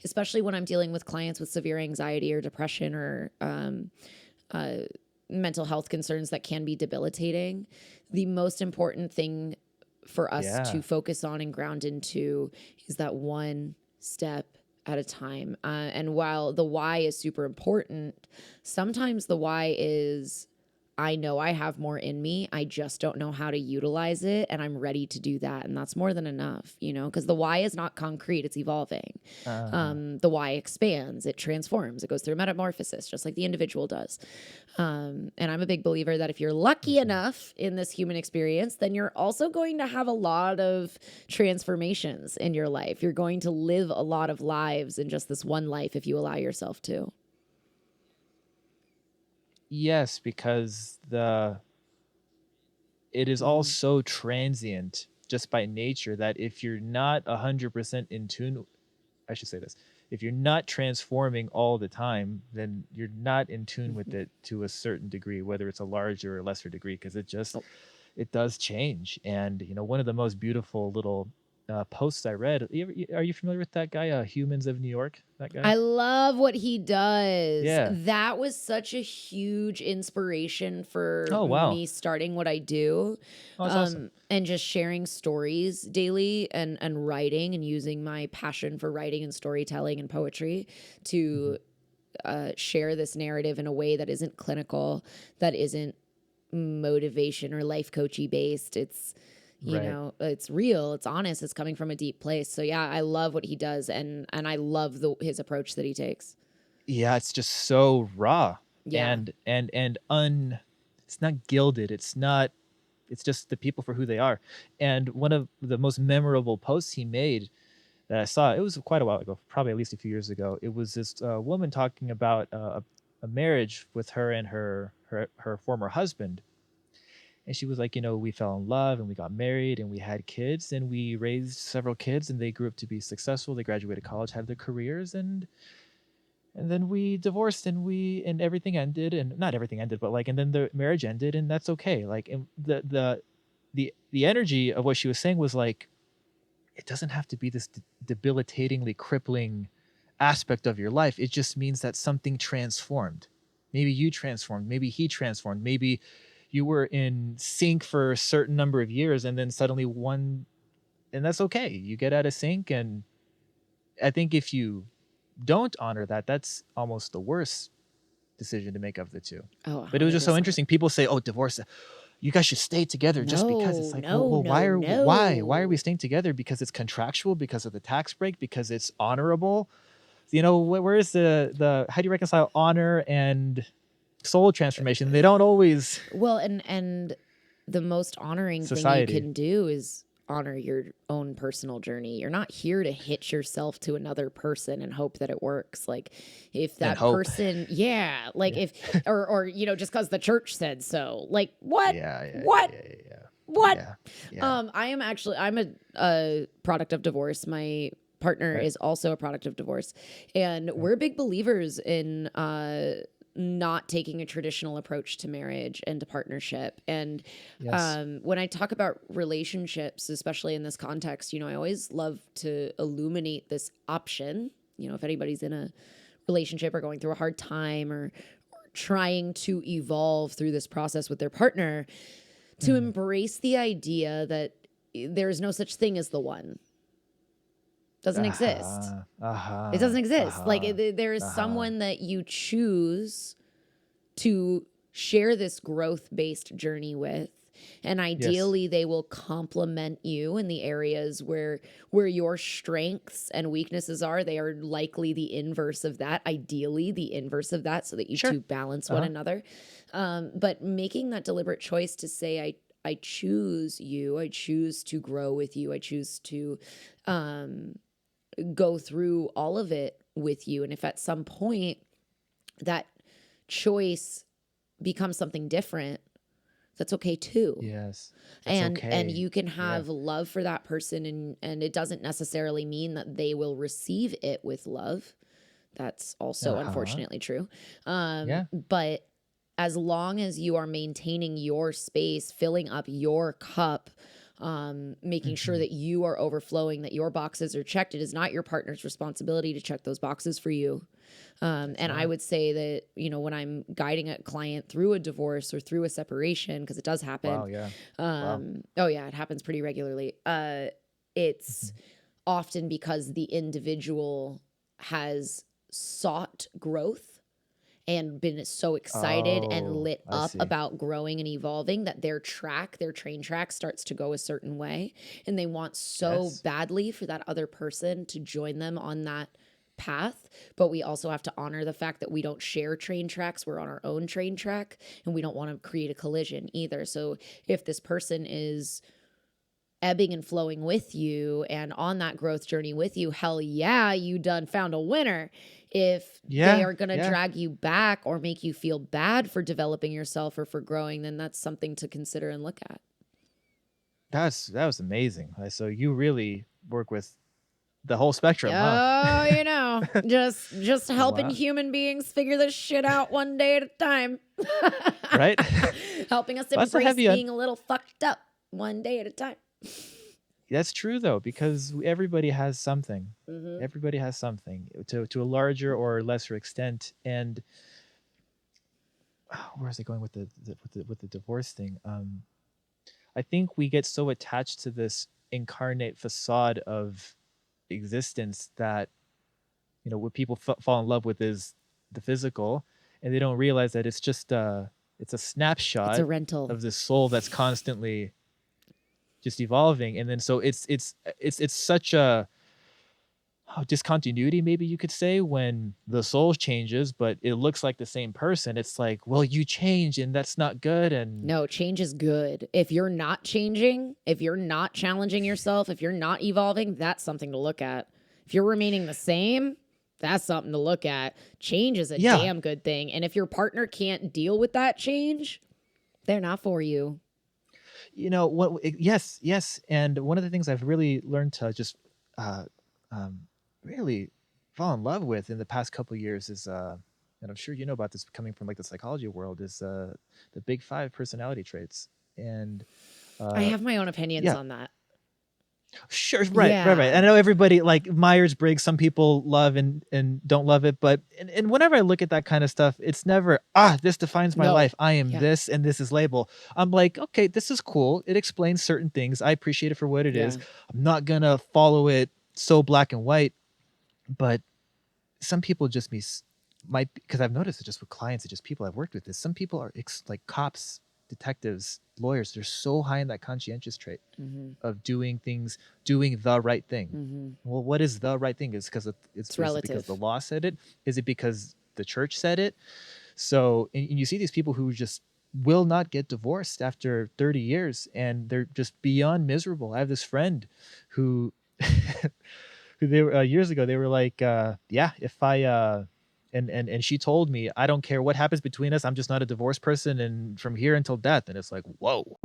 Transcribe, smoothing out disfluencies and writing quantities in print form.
especially when I'm dealing with clients with severe anxiety or depression or mental health concerns that can be debilitating. The most important thing for us to Yeah. focus on and ground into is that one step at a time. And while the why is super important, sometimes the why is, I know I have more in me. I just don't know how to utilize it. And I'm ready to do that. And that's more than enough, because the why is not concrete, it's evolving. Uh, The why expands, it transforms, it goes through metamorphosis, just like the individual does. And I'm a big believer that if you're lucky mhm. enough in this human experience, then you're also going to have a lot of transformations in your life. You're going to live a lot of lives in just this one life if you allow yourself to. Yes, because it is all Mm-hmm. so transient just by nature that if you're not 100% in tune, I should say this, if you're not transforming all the time, then you're not in tune with Mm-hmm. it to a certain degree, whether it's a larger or lesser degree, because Oh, it does change. And one of the most beautiful little posts I read. Are you familiar with that guy, Humans of New York? That guy? I love what he does. Yeah. That was such a huge inspiration for Oh wow. me starting what I do, Oh, that's awesome. and just sharing stories daily and writing and using my passion for writing and storytelling and poetry Hmm. to share this narrative in a way that isn't clinical, that isn't motivation or life coachy based. Right. It's real, it's honest, it's coming from a deep place. So yeah, I love what he does, and I love his approach that he takes. Yeah, it's just so raw Yeah. and it's not gilded. It's just the people for who they are. And one of the most memorable posts he made that I saw, it was quite a while ago, probably at least a few years ago. It was this woman talking about a marriage with her and her former husband. And she was like, we fell in love and we got married and we had kids and we raised several kids and they grew up to be successful. They graduated college, had their careers, and then we divorced and everything ended, and not everything ended, but like, and then the marriage ended, and that's okay. Like, and the energy of what she was saying was like, it doesn't have to be this debilitatingly crippling aspect of your life. It just means that something transformed. Maybe you transformed, maybe he transformed, maybe you were in sync for a certain number of years and then suddenly one, and that's okay. You get out of sync. And I think if you don't honor that, that's almost the worst decision to make of the two. Oh, But it was just so 100%. interesting. People say, "Oh, divorce, you guys should stay together just because." It's No, like, well, no, no, why are we no. staying together? Because it's contractual, because of the tax break, because it's honorable. Where is the how do you reconcile honor and soul transformation? They don't always. Well, and the most honoring thing you Society can do is honor your own personal journey. You're not here to hitch yourself to another person and hope that it works. Like if and that hope. person, yeah, like Yeah, if or just cuz the church said so. Like what? yeah, yeah, What? yeah, yeah, What? yeah, yeah. I'm a product of divorce. My partner Right. is also a product of divorce. And Right. we're big believers in not taking a traditional approach to marriage and to partnership. And Yes. when I talk about relationships, especially in this context, I always love to illuminate this option. If anybody's in a relationship or going through a hard time or trying to evolve through this process with their partner, to Mhm. embrace the idea that there is no such thing as the one. Doesn't exist. Uh-huh. It Uh-huh. doesn't exist. Like Uh-huh. there is Uh-huh. someone that you choose to share this growth based journey with, and Yes. ideally they will complement you in the areas where your strengths and weaknesses are. They are likely the inverse of that, ideally the inverse of that, so that you Sure. two balance one Uh-huh. another. But making that deliberate choice to say, I choose you, I choose to grow with you, I choose to um, go through all of it with you. And if at some point that choice becomes something different, that's okay too. Yes. That's And okay. you can Yeah. have love for that person, and it doesn't necessarily mean that they will receive it with love. That's also Uh-huh. unfortunately true. Yeah. But as long as you are maintaining your space, filling up your cup, making sure Mhm. that you are overflowing, that your boxes are checked. It is not your partner's responsibility to check those boxes for you. It's And I not. would say that, when I'm guiding a client through a divorce or through a separation, because it does happen. Wow, yeah. Wow. Oh yeah, it happens pretty regularly. It's Mhm. often because the individual has sought growth and been so excited and Oh, lit I up see. about growing and evolving that their train track starts to go a certain way. And they want so Yes. badly for that other person to join them on that path. But we also have to honor the fact that we don't share train tracks. We're on our own train track and we don't want to create a collision either. So if this person is ebbing and flowing with you and on that growth journey with you, hell yeah, you done found a winner. If they Yeah, are going to yeah. drag you back or make you feel bad for developing yourself or for growing, then that's something to consider and look at. That was amazing. So you really work with the whole spectrum, huh? Oh, just helping Wow. human beings figure this shit out one day at a time. Right? Helping us Well, that's a embrace heavy on. being a little fucked up one day at a time. That's true though, because everybody has something. Hmm. Everybody has something to a larger or lesser extent. And where is it going with the divorce thing? I think we get so attached to this incarnate facade of existence that what people fall in love with is the physical, and they don't realize that it's a It's a snapshot rental. of this soul that's constantly just evolving. And then so it's such a discontinuity, maybe you could say, when the soul changes but it looks like the same person. It's like, well, you change and that's not good. And No, change is good. If you're not changing, if you're not challenging yourself, if you're not evolving, that's something to look at. If you're remaining the same, that's something to look at. Change is a yeah, damn good thing. And if your partner can't deal with that change, they're not for you. yes, yes. And one of the things I've really learned to just uh um really fall in love with in the past couple of years is and I'm sure you know about this coming from like the psychology world, is the big five personality traits. And I uh have my own opinions yeah. on that. Sure, right. I Yeah. know everybody like Myers-Briggs, some people love and don't love it, but and whenever I look at that kind of stuff, it's never, this defines my No. life. I am Yeah. this and this is label. I'm like, okay, this is cool. It explains certain things. I appreciate it for what it is. Yeah. I'm not gonna follow it so black and white, but some people just might, because I've noticed it just with clients and just people I've worked with, is some people are like cops, detectives, lawyers. They're so high in that conscientious trait Hmm. of doing the right thing. Hmm. Well, what is the right thing? It's Is it because the relative. law said it? Is it because the church said it? So, and you see these people who just will not get divorced after 30 years, and they're just beyond miserable. I have this friend who who they were years ago, they were like, yeah, if I and she told me, I don't care what happens between us, I'm just not a divorced person, and from here until death. And it's like, whoa.